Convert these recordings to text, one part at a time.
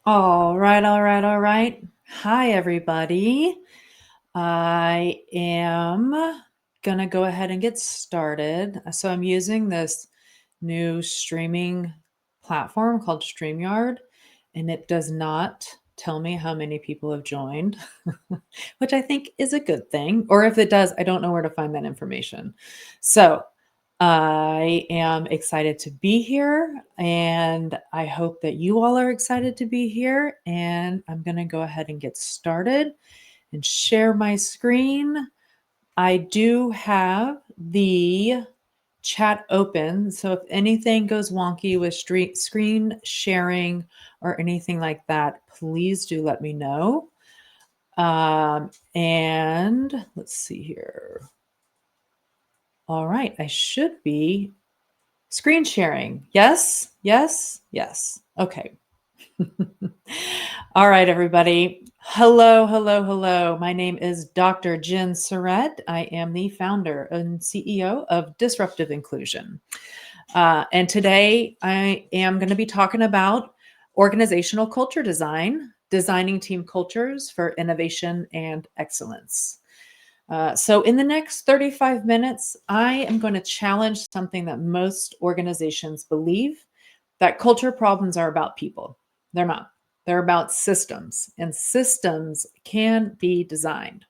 All right, all right, all right. Hi, everybody. I am going to go ahead and get started. So, I'm using this new streaming platform called StreamYard, and it does not tell me how many people have joined, which I think is a good thing. Or if it does, I don't know where to find that information. So, I am excited to be here, and I hope that you all are excited to be here. And I'm going to go ahead and get started and share my screen. I do have the chat open, so if anything goes wonky with screen sharing or anything like that, please do let me know. And let's see here. All right, I should be screen sharing. Yes, yes, yes. Okay. All right, everybody. Hello, hello, hello. My name is Dr. Jen Sarrett. I am the founder and CEO of Disruptive Inclusion. And today I am going to be talking about organizational culture design, designing team cultures for innovation and excellence. So, in the next 35 minutes, I am going to challenge something that most organizations believe, that culture problems are about people. They're not, they're about systems, and systems can be designed.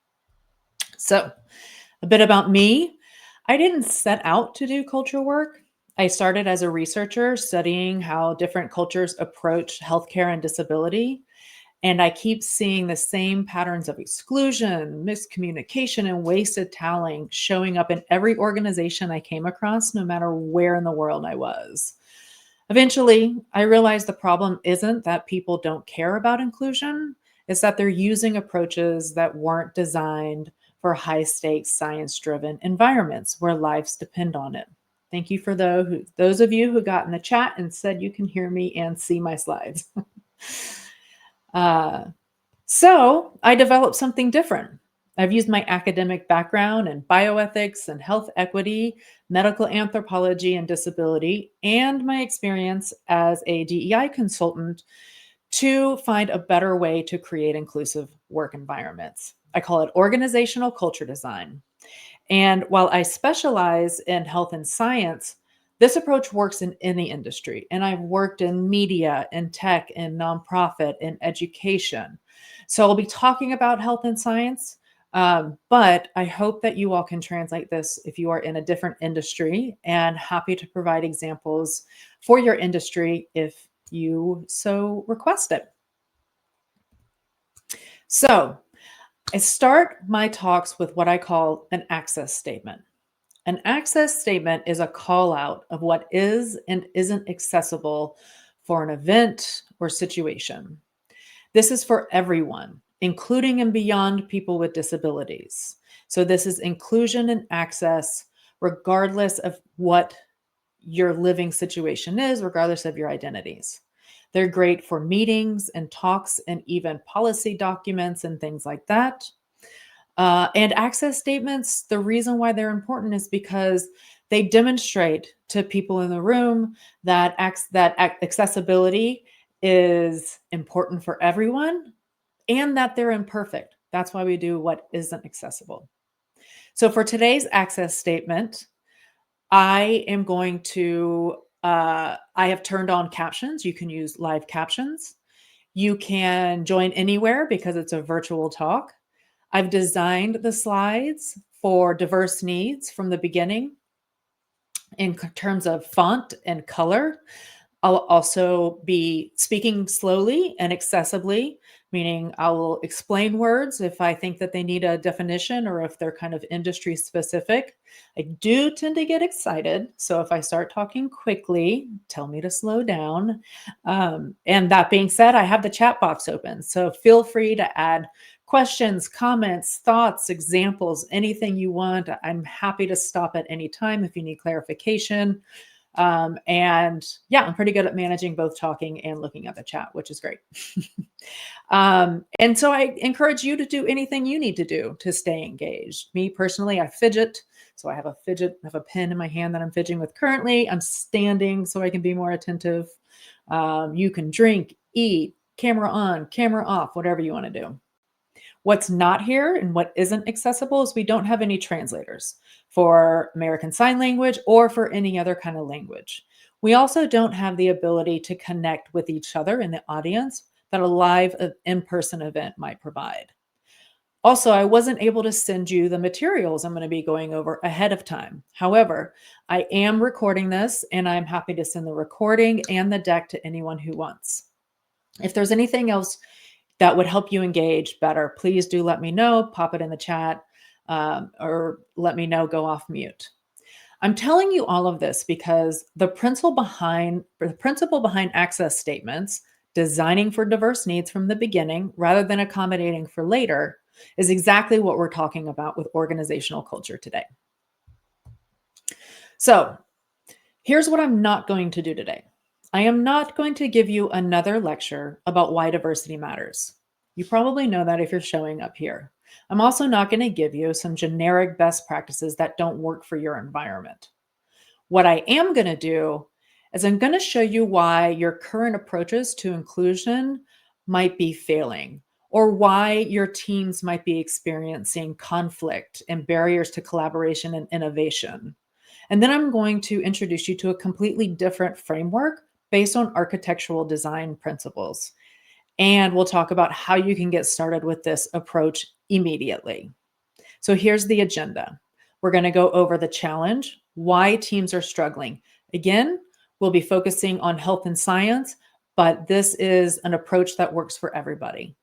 So, a bit about me. I didn't set out to do culture work. I started as a researcher studying how different cultures approach healthcare and disability. And I keep seeing the same patterns of exclusion, miscommunication, and wasted talent showing up in every organization I came across, no matter where in the world I was. Eventually, I realized the problem isn't that people don't care about inclusion, it's that they're using approaches that weren't designed for high stakes, science driven environments where lives depend on it. Thank you for those of you who got in the chat and said you can hear me and see my slides. uh, so I developed something different. I've used my academic background in bioethics and health equity, medical anthropology and disability, and my experience as a DEI consultant to find a better way to create inclusive work environments. I call it organizational culture design. And while I specialize in health and science, this approach works in any industry. And I've worked in media, in tech, in nonprofit, in education. So I'll be talking about health and science, but I hope that you all can translate this if you are in a different industry, and happy to provide examples for your industry if you so request it. So I start my talks with what I call an access statement. An access statement is a call out of what is and isn't accessible for an event or situation. This is for everyone, including and beyond people with disabilities. So, this is inclusion and access, regardless of what your living situation is, regardless of your identities. They're great for meetings and talks and even policy documents and things like that. And access statements, the reason why they're important is because they demonstrate to people in the room that accessibility is important for everyone and that they're imperfect. That's why we do what isn't accessible. So for today's access statement, I am going to, I have turned on captions. You can use live captions. You can join anywhere because it's a virtual talk. I've designed the slides for diverse needs from the beginning in terms of font and color. I'll also be speaking slowly and accessibly, meaning I will explain words if I think that they need a definition or if they're kind of industry specific. I do tend to get excited. So if I start talking quickly, tell me to slow down. And that being said, I have the chat box open. So feel free to add questions, comments, thoughts, examples, anything you want. I'm happy to stop at any time if you need clarification. And yeah, I'm pretty good at managing both talking and looking at the chat, which is great. And so I encourage you to do anything you need to do to stay engaged. Me personally, I fidget. So I have I have a pen in my hand that I'm fidgeting with currently. I'm standing so I can be more attentive. You can drink, eat, camera on, camera off, whatever you want to do. What's not here and what isn't accessible is we don't have any translators for American Sign Language or for any other kind of language. We also don't have the ability to connect with each other in the audience that a live in-person event might provide. Also, I wasn't able to send you the materials I'm going to be going over ahead of time. However, I am recording this and I'm happy to send the recording and the deck to anyone who wants. If there's anything else that would help you engage better, please do let me know, pop it in the chat, or let me know, go off mute. I'm telling you all of this because the principle behind access statements, designing for diverse needs from the beginning rather than accommodating for later, is exactly what we're talking about with organizational culture today. So here's what I'm not going to do today. I am not going to give you another lecture about why diversity matters. You probably know that if you're showing up here. I'm also not going to give you some generic best practices that don't work for your environment. What I am going to do is I'm going to show you why your current approaches to inclusion might be failing, or why your teams might be experiencing conflict and barriers to collaboration and innovation. And then I'm going to introduce you to a completely different framework based on architectural design principles. And we'll talk about how you can get started with this approach immediately. So here's the agenda. We're going to go over the challenge, why teams are struggling. Again, we'll be focusing on health and science, but this is an approach that works for everybody.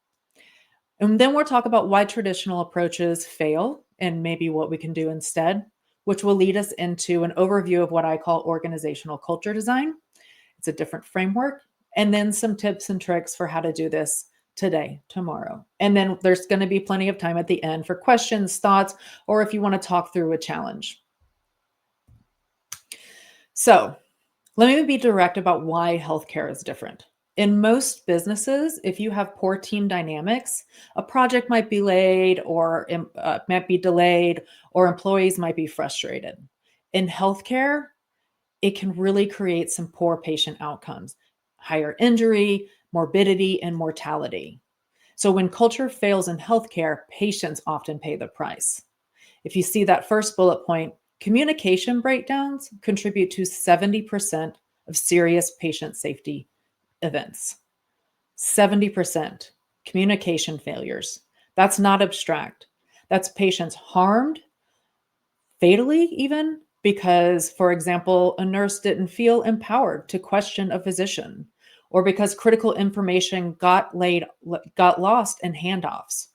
And then we'll talk about why traditional approaches fail and maybe what we can do instead, which will lead us into an overview of what I call organizational culture design. It's a different framework, and then some tips and tricks for how to do this today, tomorrow. And then there's going to be plenty of time at the end for questions, thoughts, or if you want to talk through a challenge. So let me be direct about why healthcare is different. In most businesses, if you have poor team dynamics, a project might be delayed or employees might be frustrated. In healthcare, it can really create some poor patient outcomes, higher injury, morbidity, and mortality. So when culture fails in healthcare, patients often pay the price. If you see that first bullet point, communication breakdowns contribute to 70% of serious patient safety events. 70% communication failures. That's not abstract. That's patients harmed, fatally even, because, for example, a nurse didn't feel empowered to question a physician, or because critical information got lost in handoffs,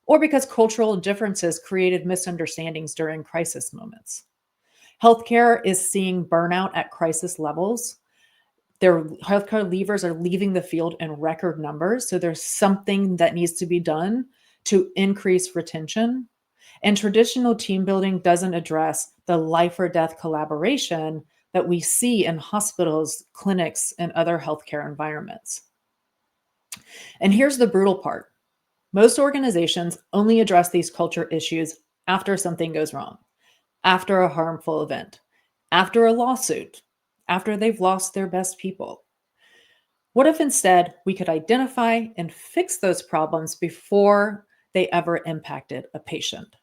or because cultural differences created misunderstandings during crisis moments. Healthcare is seeing burnout at crisis levels. Their healthcare leavers are leaving the field in record numbers, so there's something that needs to be done to increase retention. And traditional team building doesn't address the life or death collaboration that we see in hospitals, clinics, and other healthcare environments. And here's the brutal part. Most organizations only address these culture issues after something goes wrong, after a harmful event, after a lawsuit, after they've lost their best people. What if instead we could identify and fix those problems before they ever impacted a patient?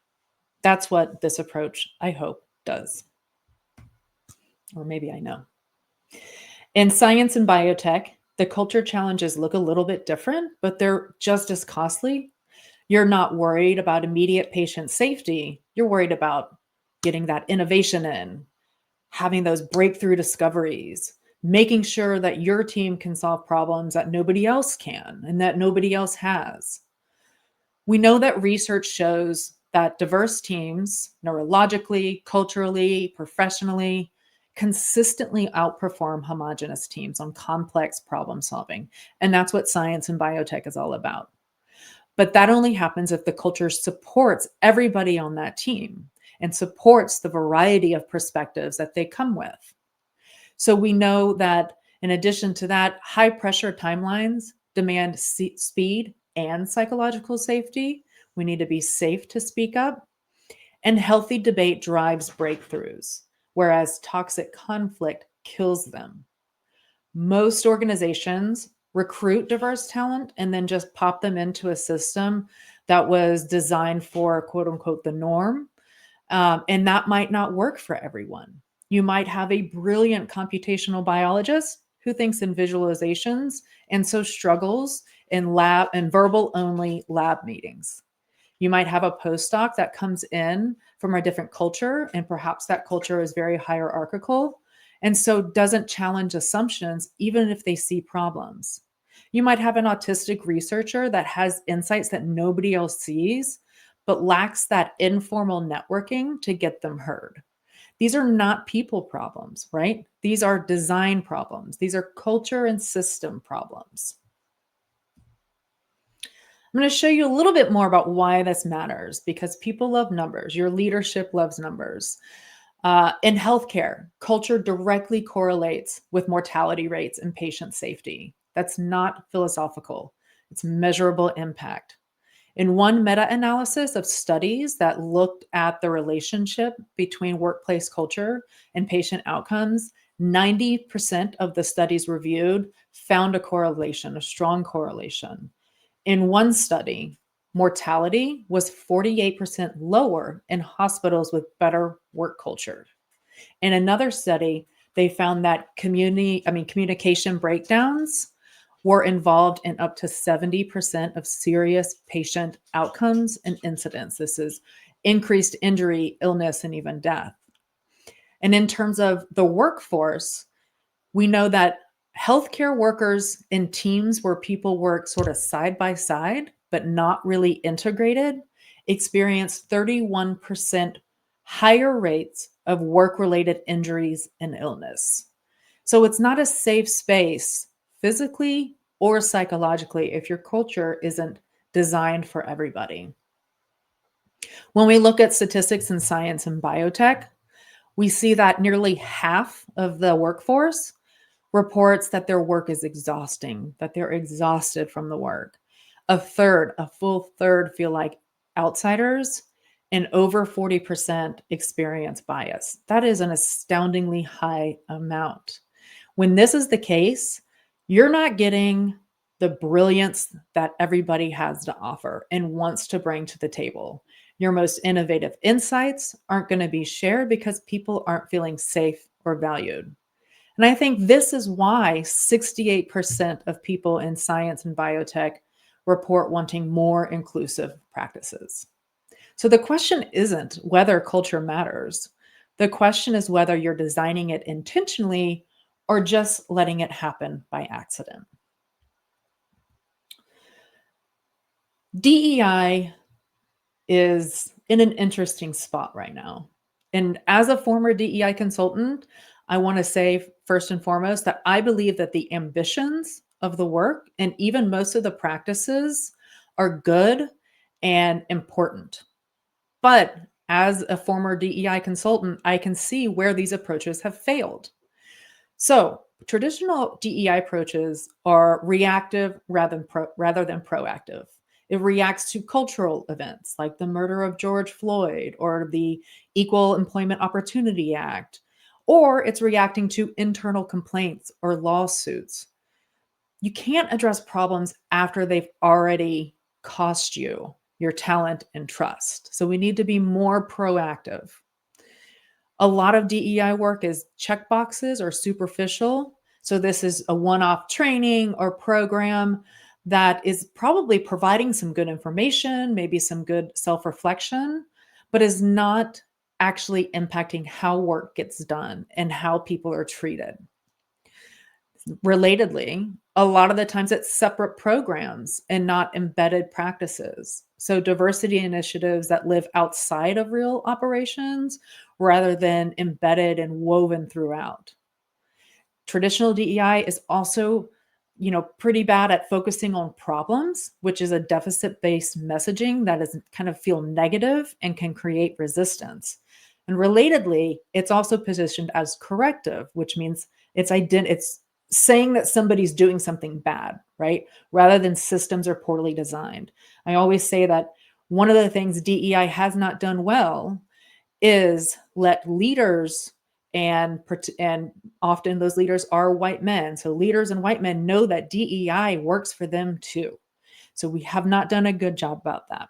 That's what this approach, I hope, does. Or maybe I know. In science and biotech, the culture challenges look a little bit different, but they're just as costly. You're not worried about immediate patient safety. You're worried about getting that innovation in, having those breakthrough discoveries, making sure that your team can solve problems that nobody else can and that nobody else has. We know that research shows that diverse teams, neurologically, culturally, professionally, consistently outperform homogeneous teams on complex problem solving. And that's what science and biotech is all about. But that only happens if the culture supports everybody on that team and supports the variety of perspectives that they come with. So we know that in addition to that, high pressure timelines demand speed and psychological safety. We need to be safe to speak up. And healthy debate drives breakthroughs, whereas toxic conflict kills them. Most organizations recruit diverse talent and then just pop them into a system that was designed for quote unquote the norm. And that might not work for everyone. You might have a brilliant computational biologist who thinks in visualizations and so struggles in lab and verbal only lab meetings. You might have a postdoc that comes in from a different culture, and perhaps that culture is very hierarchical and so doesn't challenge assumptions even if they see problems. You might have an autistic researcher that has insights that nobody else sees, but lacks that informal networking to get them heard. These are not people problems, right? These are design problems. These are culture and system problems. I'm going to show you a little bit more about why this matters, because people love numbers. Your leadership loves numbers. In healthcare, culture directly correlates with mortality rates and patient safety. That's not philosophical. It's measurable impact. In one meta-analysis of studies that looked at the relationship between workplace culture and patient outcomes, 90% of the studies reviewed found a correlation, a strong correlation. In one study, mortality was 48% lower in hospitals with better work culture. In another study, they found that communication breakdowns were involved in up to 70% of serious patient outcomes and incidents. This is increased injury, illness, and even death. And in terms of the workforce, we know that healthcare workers in teams where people work sort of side by side, but not really integrated, experience 31% higher rates of work-related injuries and illness. So it's not a safe space physically or psychologically if your culture isn't designed for everybody. When we look at statistics in science and biotech, we see that nearly half of the workforce reports that their work is exhausting, that they're exhausted from the work. A full third feel like outsiders, and over 40% experience bias. That is an astoundingly high amount. When this is the case, you're not getting the brilliance that everybody has to offer and wants to bring to the table. Your most innovative insights aren't going to be shared because people aren't feeling safe or valued. And I think this is why 68% of people in science and biotech report wanting more inclusive practices. So the question isn't whether culture matters. The question is whether you're designing it intentionally or just letting it happen by accident. DEI is in an interesting spot right now. And as a former DEI consultant, I want to say first and foremost that I believe that the ambitions of the work and even most of the practices are good and important. But as a former DEI consultant, I can see where these approaches have failed. So traditional DEI approaches are reactive rather than proactive. It reacts to cultural events like the murder of George Floyd or the Equal Employment Opportunity Act, or it's reacting to internal complaints or lawsuits. You can't address problems after they've already cost you your talent and trust. So we need to be more proactive. A lot of DEI work is checkboxes or superficial. So this is a one-off training or program that is probably providing some good information, maybe some good self-reflection, but is not actually impacting how work gets done and how people are treated. Relatedly, a lot of the times it's separate programs and not embedded practices. So diversity initiatives that live outside of real operations rather than embedded and woven throughout. Traditional DEI is also, pretty bad at focusing on problems, which is a deficit-based messaging that is kind of feel negative and can create resistance. And relatedly, it's also positioned as corrective, which means it's saying that somebody's doing something bad, right? Rather than systems are poorly designed. I always say that one of the things DEI has not done well is let leaders and often those leaders are white men. So leaders and white men know that DEI works for them too. So we have not done a good job about that.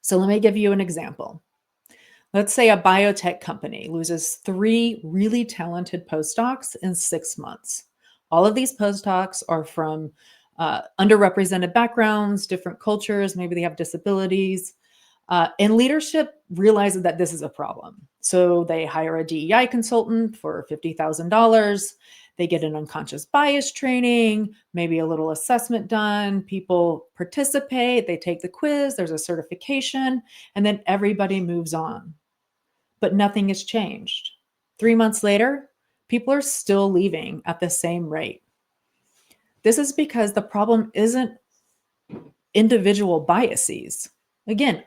So let me give you an example. Let's say a biotech company loses 3 really talented postdocs in 6 months. All of these postdocs are from underrepresented backgrounds, different cultures, maybe they have disabilities. And leadership realizes that this is a problem. So they hire a DEI consultant for $50,000. They get an unconscious bias training, maybe a little assessment done. People participate, they take the quiz, there's a certification, and then everybody moves on. But nothing has changed. 3 months later, people are still leaving at the same rate. This is because the problem isn't individual biases. Again,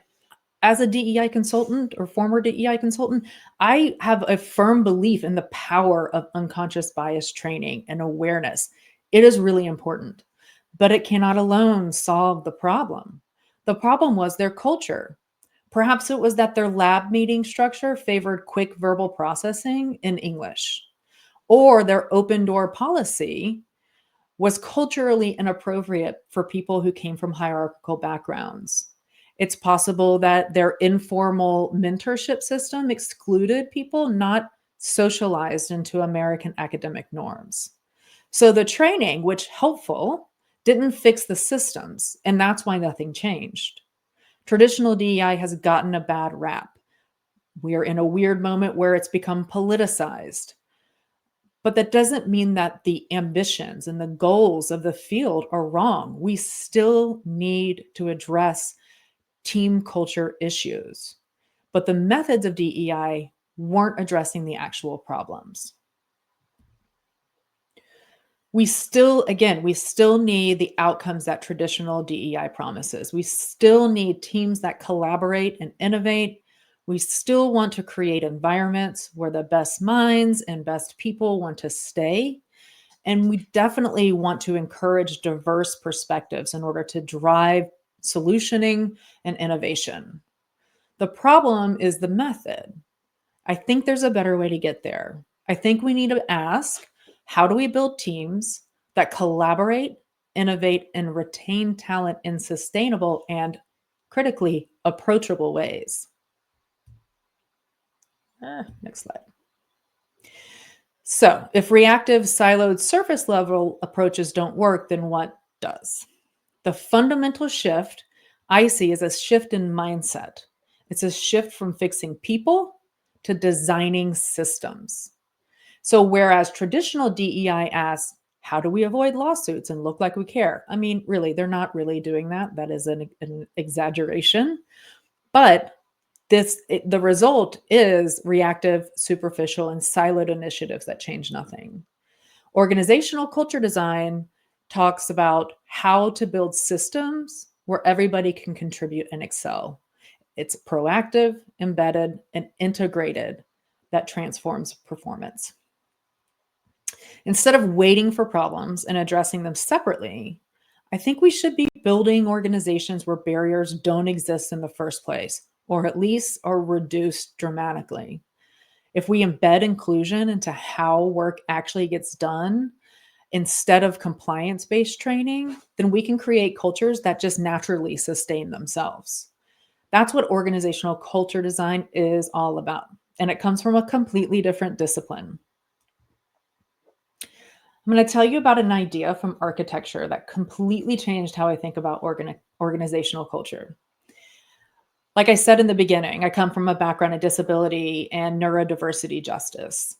as a DEI consultant or former DEI consultant, I have a firm belief in the power of unconscious bias training and awareness. It is really important, but it cannot alone solve the problem. The problem was their culture. Perhaps it was that their lab meeting structure favored quick verbal processing in English, or their open door policy was culturally inappropriate for people who came from hierarchical backgrounds. It's possible that their informal mentorship system excluded people not socialized into American academic norms. So the training, which helpful, didn't fix the systems, and that's why nothing changed. Traditional DEI has gotten a bad rap. We are in a weird moment where it's become politicized. But that doesn't mean that the ambitions and the goals of the field are wrong. We still need to address team culture issues. But the methods of DEI weren't addressing the actual problems. We still need the outcomes that traditional DEI promises. We still need teams that collaborate and innovate. We still want to create environments where the best minds and best people want to stay. And we definitely want to encourage diverse perspectives in order to drive solutioning and innovation. The problem is the method. I think there's a better way to get there. I think we need to ask, how do we build teams that collaborate, innovate, and retain talent in sustainable and critically approachable ways? Next slide. So if reactive, siloed, surface level approaches don't work, then what does? The fundamental shift I see is a shift in mindset. It's a shift from fixing people to designing systems. So whereas traditional DEI asks, how do we avoid lawsuits and look like we care? I mean, really, they're not really doing that. That is an exaggeration. But the result is reactive, superficial, and siloed initiatives that change nothing. Organizational culture design talks about how to build systems where everybody can contribute and excel. It's proactive, embedded, and integrated that transforms performance. Instead of waiting for problems and addressing them separately, I think we should be building organizations where barriers don't exist in the first place, or at least are reduced dramatically. If we embed inclusion into how work actually gets done, instead of compliance-based training, then we can create cultures that just naturally sustain themselves. That's what organizational culture design is all about. And it comes from a completely different discipline. I'm going to tell you about an idea from architecture that completely changed how I think about organizational culture. Like I said in the beginning, I come from a background in disability and neurodiversity justice.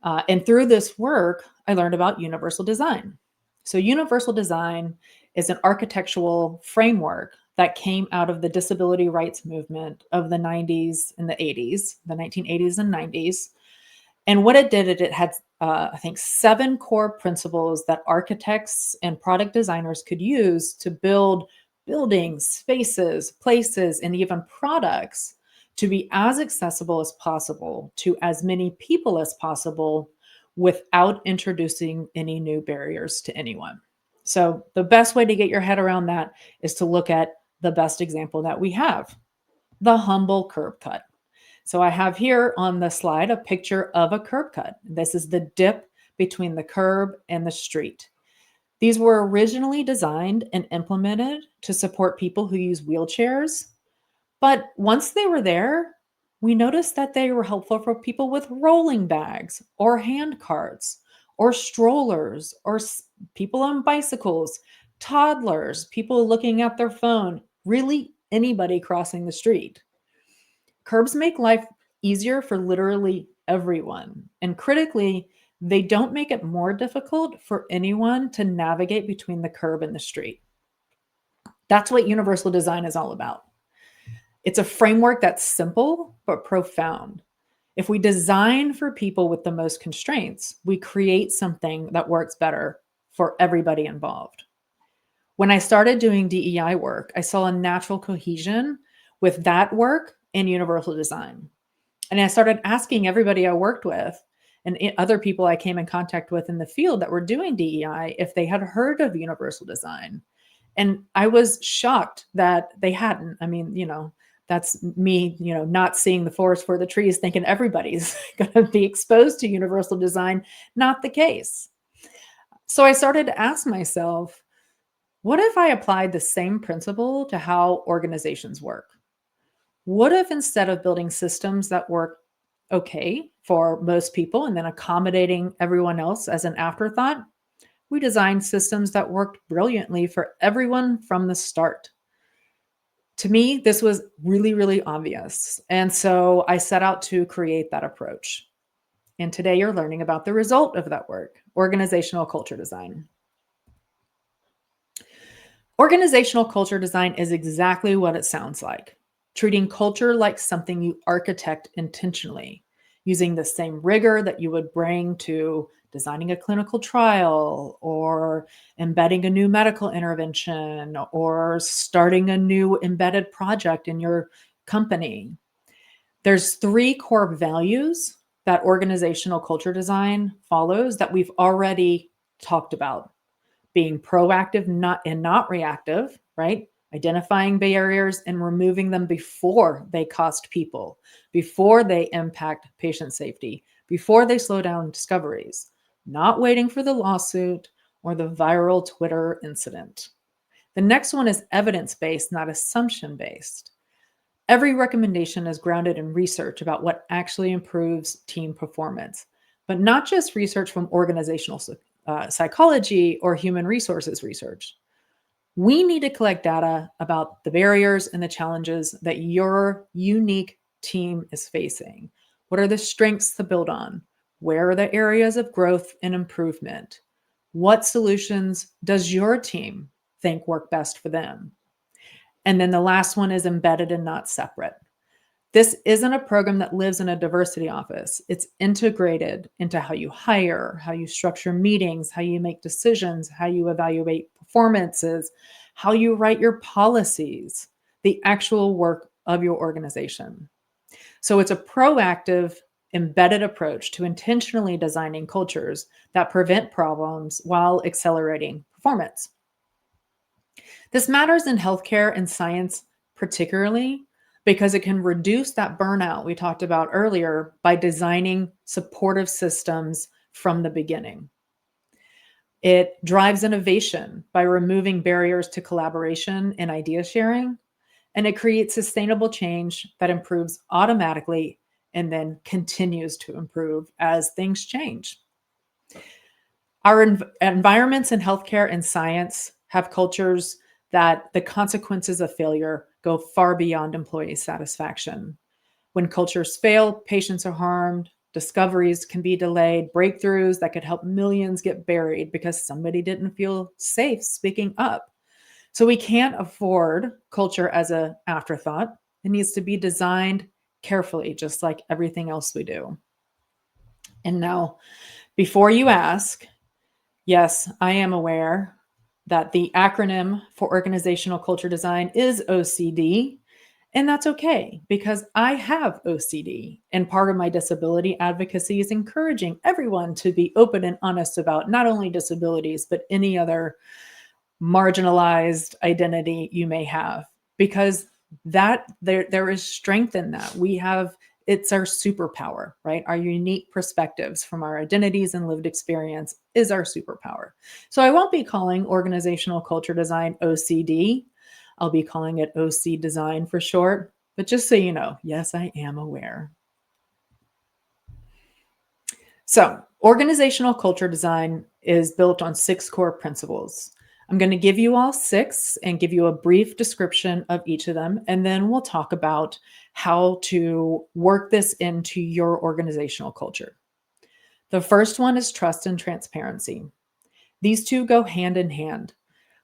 And through this work, I learned about universal design. So universal design is an architectural framework that came out of the disability rights movement of the 90s and the 80s, the 1980s and 90s. And what it did, it had, I think, 7 core principles that architects and product designers could use to build buildings, spaces, places, and even products to be as accessible as possible to as many people as possible without introducing any new barriers to anyone. So the best way to get your head around that is to look at the best example that we have, the humble curb cut. So I have here on the slide a picture of a curb cut. This is the dip between the curb and the street. These were originally designed and implemented to support people who use wheelchairs. But once they were there, we noticed that they were helpful for people with rolling bags or hand carts or strollers or people on bicycles, toddlers, people looking at their phone, really anybody crossing the street. Curbs make life easier for literally everyone. And critically, they don't make it more difficult for anyone to navigate between the curb and the street. That's what universal design is all about. It's a framework that's simple but profound. If we design for people with the most constraints, we create something that works better for everybody involved. When I started doing DEI work, I saw a natural cohesion with that work and universal design. And I started asking everybody I worked with and other people I came in contact with in the field that were doing DEI if they had heard of universal design. And I was shocked that they hadn't. I mean, that's me, not seeing the forest for the trees, thinking everybody's going to be exposed to universal design. Not the case. So I started to ask myself, what if I applied the same principle to how organizations work? What if instead of building systems that work okay for most people and then accommodating everyone else as an afterthought, we designed systems that worked brilliantly for everyone from the start? To me, this was really, really obvious. And so I set out to create that approach. And today you're learning about the result of that work, organizational culture design. Organizational culture design is exactly what it sounds like, treating culture like something you architect intentionally, using the same rigor that you would bring to designing a clinical trial or embedding a new medical intervention or starting a new embedded project in your company. There's 3 core values that organizational culture design follows that we've already talked about. Being proactive, not reactive, right? Identifying barriers and removing them before they cost people, before they impact patient safety, before they slow down discoveries, not waiting for the lawsuit or the viral Twitter incident. The next one is evidence-based, not assumption-based. Every recommendation is grounded in research about what actually improves team performance, but not just research from organizational psychology or human resources research. We need to collect data about the barriers and the challenges that your unique team is facing. What are the strengths to build on? Where are the areas of growth and improvement? What solutions does your team think work best for them? And then the last one is embedded and not separate. This isn't a program that lives in a diversity office. It's integrated into how you hire, how you structure meetings, how you make decisions, how you evaluate performances, how you write your policies, the actual work of your organization. So it's a proactive, embedded approach to intentionally designing cultures that prevent problems while accelerating performance. This matters in healthcare and science particularly because it can reduce that burnout we talked about earlier by designing supportive systems from the beginning. It drives innovation by removing barriers to collaboration and idea sharing, and it creates sustainable change that improves automatically and then continues to improve as things change. Our environments in healthcare and science have cultures that the consequences of failure go far beyond employee satisfaction. When cultures fail, patients are harmed, discoveries can be delayed, breakthroughs that could help millions get buried because somebody didn't feel safe speaking up. So we can't afford culture as an afterthought. It needs to be designed carefully, just like everything else we do. And now, before you ask, yes, I am aware that the acronym for organizational culture design is OCD, and that's okay because I have OCD. And part of my disability advocacy is encouraging everyone to be open and honest about not only disabilities, but any other marginalized identity you may have, because that there is strength in that. We have It's our superpower, right? Our unique perspectives from our identities and lived experience is our superpower. So I won't be calling organizational culture design OCD. I'll be calling it OC design for short. But just so you know, yes, I am aware. So, organizational culture design is built on 6 core principles. I'm going to give you all 6 and give you a brief description of each of them. And then we'll talk about how to work this into your organizational culture. The first one is trust and transparency. These two go hand in hand.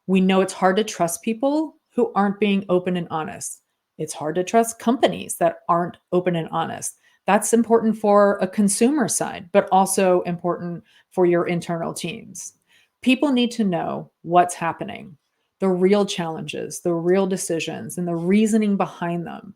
We know it's hard to trust people who aren't being open and honest. It's hard to trust companies that aren't open and honest. That's important for a consumer side, but also important for your internal teams. People need to know what's happening, the real challenges, the real decisions, and the reasoning behind them.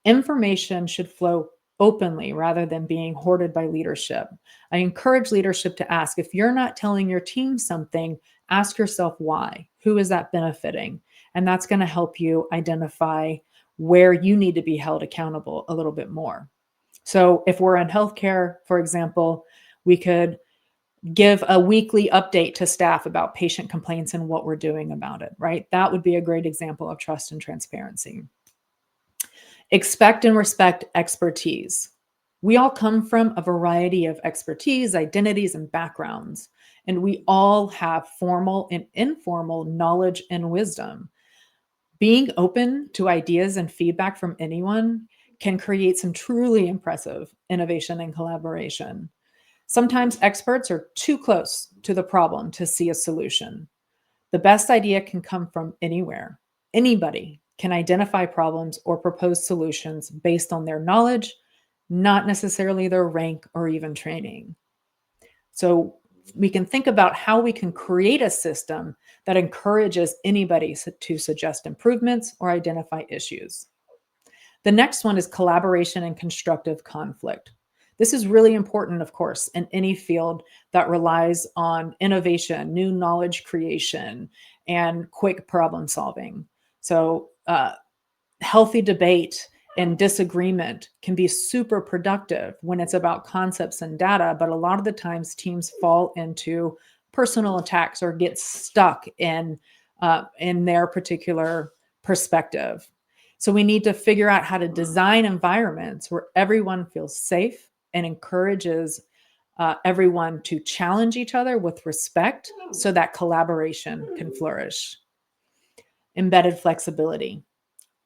Information should flow openly rather than being hoarded by leadership. I encourage leadership to ask if you're not telling your team something, ask yourself why. Who is that benefiting? And that's going to help you identify where you need to be held accountable a little bit more. So, if we're in healthcare, for example, we could give a weekly update to staff about patient complaints and what we're doing about it, right? That would be a great example of trust and transparency. Expect and respect expertise. We all come from a variety of expertise, identities, and backgrounds, and we all have formal and informal knowledge and wisdom. Being open to ideas and feedback from anyone can create some truly impressive innovation and collaboration. Sometimes experts are too close to the problem to see a solution. The best idea can come from anywhere. Anybody can identify problems or propose solutions based on their knowledge, not necessarily their rank or even training. So we can think about how we can create a system that encourages anybody to suggest improvements or identify issues. The next one is collaboration and constructive conflict. This is really important, of course, in any field that relies on innovation, new knowledge creation, and quick problem solving. So, healthy debate and disagreement can be super productive when it's about concepts and data, but a lot of the times teams fall into personal attacks or get stuck in their particular perspective. So we need to figure out how to design environments where everyone feels safe and encourages everyone to challenge each other with respect so that collaboration can flourish. Embedded flexibility.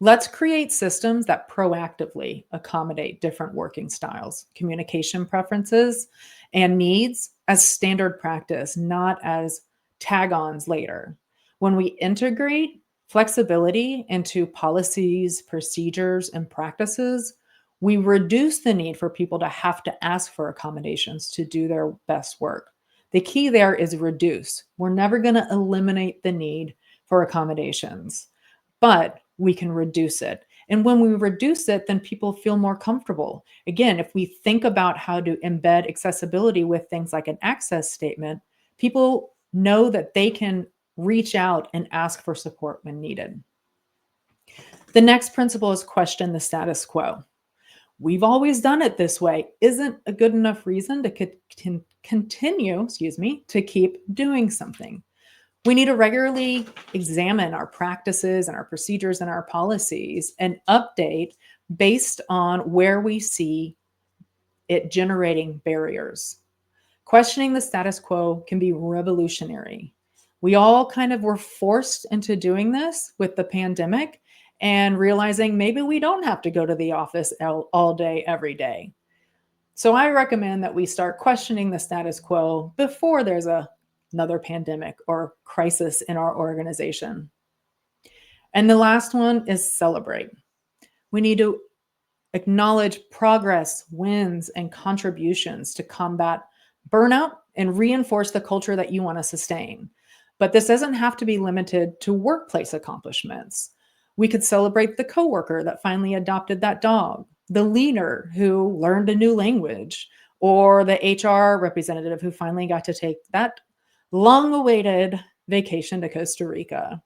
Let's create systems that proactively accommodate different working styles, communication preferences, and needs as standard practice, not as tag ons later. When we integrate flexibility into policies, procedures, and practices, we reduce the need for people to have to ask for accommodations to do their best work. The key there is reduce. We're never going to eliminate the need for accommodations, but we can reduce it. And when we reduce it, then people feel more comfortable. Again, if we think about how to embed accessibility with things like an access statement, people know that they can reach out and ask for support when needed. The next principle is question the status quo. We've always done it this way isn't a good enough reason to continue, to keep doing something. We need to regularly examine our practices and our procedures and our policies and update based on where we see it generating barriers. Questioning the status quo can be revolutionary. We all kind of were forced into doing this with the pandemic and realizing maybe we don't have to go to the office all day, every day. So I recommend that we start questioning the status quo before there's another pandemic or crisis in our organization. And the last one is celebrate. We need to acknowledge progress, wins, and contributions to combat burnout and reinforce the culture that you want to sustain. But this doesn't have to be limited to workplace accomplishments. We could celebrate the coworker that finally adopted that dog, the leader who learned a new language, or the HR representative who finally got to take that long-awaited vacation to Costa Rica.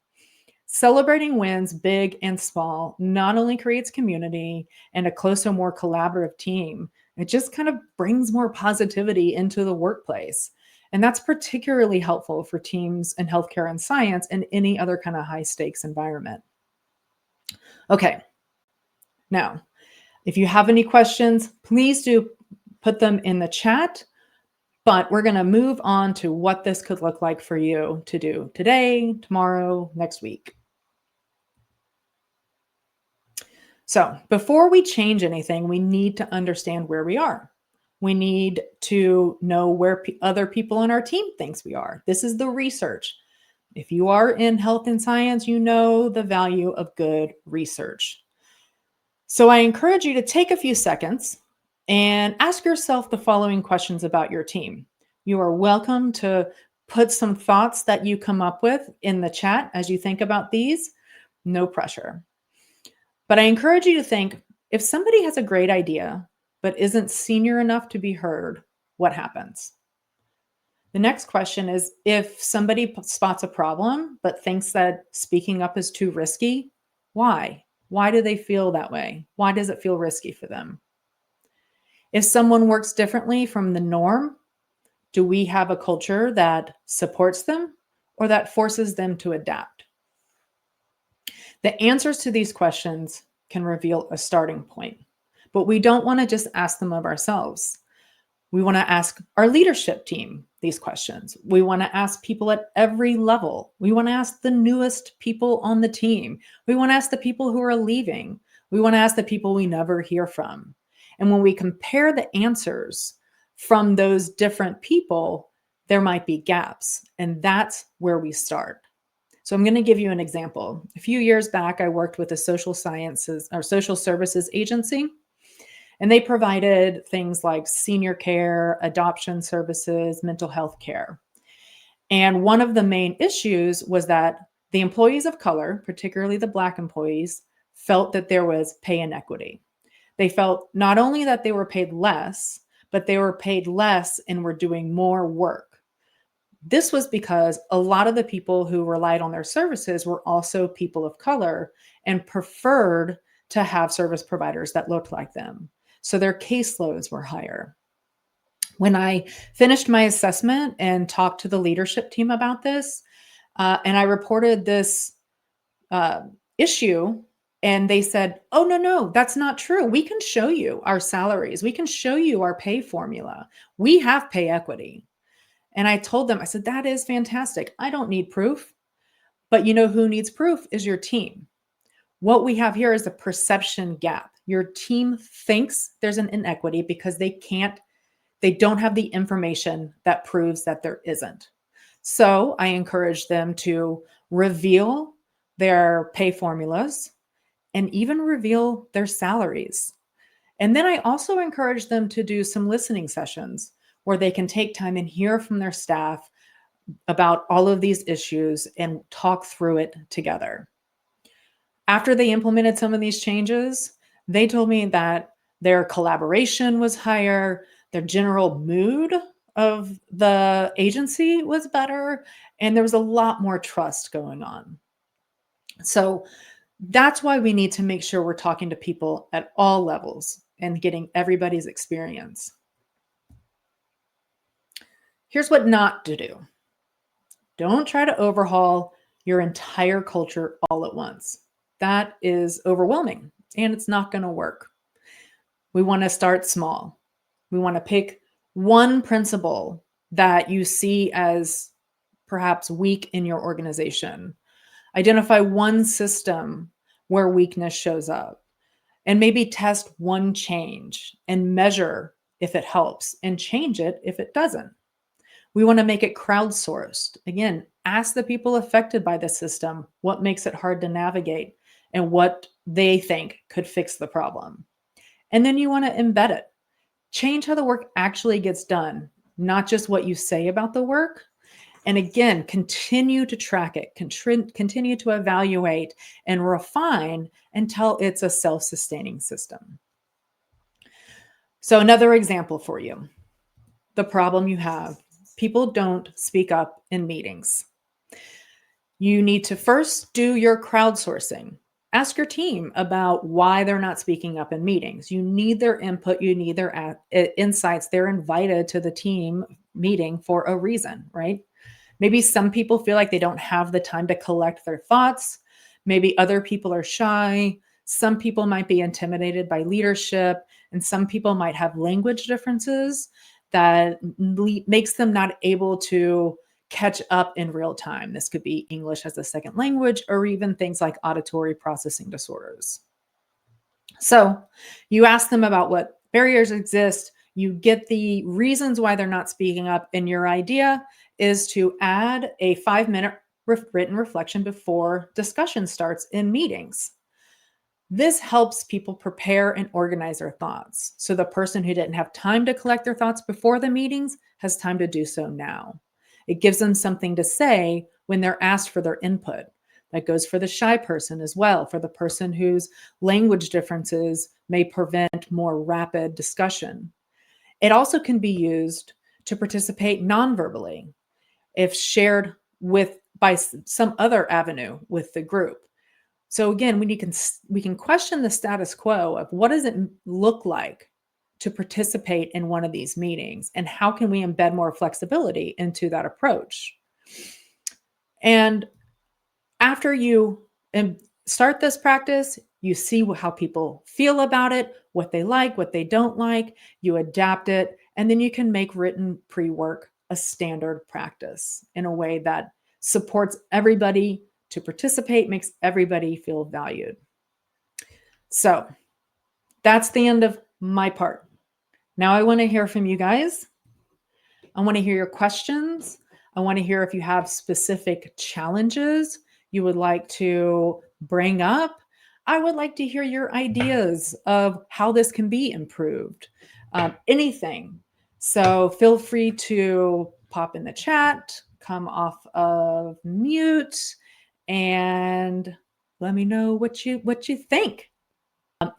Celebrating wins, big and small, not only creates community and a closer, more collaborative team, it just kind of brings more positivity into the workplace. And that's particularly helpful for teams in healthcare and science and any other kind of high stakes environment. Okay, now, if you have any questions, please do put them in the chat. But we're going to move on to what this could look like for you to do today, tomorrow, next week. So before we change anything, we need to understand where we are. We need to know where other people on our team thinks we are. This is the research. If you are in health and science, you know the value of good research. So I encourage you to take a few seconds and ask yourself the following questions about your team. You are welcome to put some thoughts that you come up with in the chat as you think about these. No pressure. But I encourage you to think, if somebody has a great idea but isn't senior enough to be heard, what happens? The next question is, if somebody spots a problem but thinks that speaking up is too risky, why? Why do they feel that way? Why does it feel risky for them? If someone works differently from the norm, do we have a culture that supports them or that forces them to adapt? The answers to these questions can reveal a starting point, but we don't want to just ask them of ourselves. We want to ask our leadership team these questions. We want to ask people at every level. We want to ask the newest people on the team. We want to ask the people who are leaving. We want to ask the people we never hear from. And when we compare the answers from those different people, there might be gaps. And that's where we start. So I'm going to give you an example. A few years back, I worked with a social sciences or social services agency, and they provided things like senior care, adoption services, mental health care. And one of the main issues was that the employees of color, particularly the Black employees, felt that there was pay inequity. They felt not only that they were paid less, but they were paid less and were doing more work. This was because a lot of the people who relied on their services were also people of color and preferred to have service providers that looked like them. So their caseloads were higher. When I finished my assessment and talked to the leadership team about this, and I reported this issue, and they said, "Oh, no, that's not true. We can show you our salaries. We can show you our pay formula. We have pay equity." And I told them, I said, "That is fantastic. I don't need proof. But you know who needs proof is your team. What we have here is a perception gap. Your team thinks there's an inequity because they don't have the information that proves that there isn't." So I encourage them to reveal their pay formulas and even reveal their salaries. And then I also encourage them to do some listening sessions where they can take time and hear from their staff about all of these issues and talk through it together. After they implemented some of these changes, they told me that their collaboration was higher, their general mood of the agency was better, and there was a lot more trust going on. So that's why we need to make sure we're talking to people at all levels and getting everybody's experience. Here's what not to do. Don't try to overhaul your entire culture all at once. That is overwhelming and it's not going to work. We want to start small. We want to pick one principle that you see as perhaps weak in your organization. Identify one system where weakness shows up, and maybe test one change and measure if it helps and change it if it doesn't. We want to make it crowdsourced. Again, ask the people affected by the system what makes it hard to navigate and what they think could fix the problem. And then you want to embed it. Change how the work actually gets done, not just what you say about the work. And again, continue to track it, continue to evaluate and refine until it's a self-sustaining system. So another example for you, the problem you have. People don't speak up in meetings. You need to first do your crowdsourcing. Ask your team about why they're not speaking up in meetings. You need their input, you need their insights. They're invited to the team meeting for a reason, right? Maybe some people feel like they don't have the time to collect their thoughts. Maybe other people are shy. Some people might be intimidated by leadership, and some people might have language differences that makes them not able to catch up in real time. This could be English as a second language, or even things like auditory processing disorders. So you ask them about what barriers exist, you get the reasons why they're not speaking up, and your idea is to add a 5-minute written reflection before discussion starts in meetings. This helps people prepare and organize their thoughts. So the person who didn't have time to collect their thoughts before the meetings has time to do so now. It gives them something to say when they're asked for their input. That goes for the shy person as well, for the person whose language differences may prevent more rapid discussion. It also can be used to participate non-verbally if shared with by some other avenue with the group. So again, we can question the status quo of what does it look like to participate in one of these meetings, and how can we embed more flexibility into that approach? And after you start this practice, you see how people feel about it, what they like, what they don't like, you adapt it, and then you can make written pre-work a standard practice in a way that supports everybody to participate, makes everybody feel valued. So that's the end of my part. Now I want to hear from you guys. I want to hear your questions. I want to hear if you have specific challenges you would like to bring up. I would like to hear your ideas of how this can be improved. Anything. So feel free to pop in the chat, come off of mute, and let me know what you think.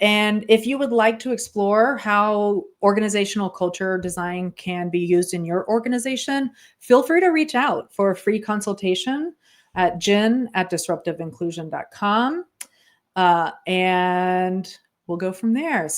And if you would like to explore how organizational culture design can be used in your organization, feel free to reach out for a free consultation at jen@disruptiveinclusion.com. And we'll go from there.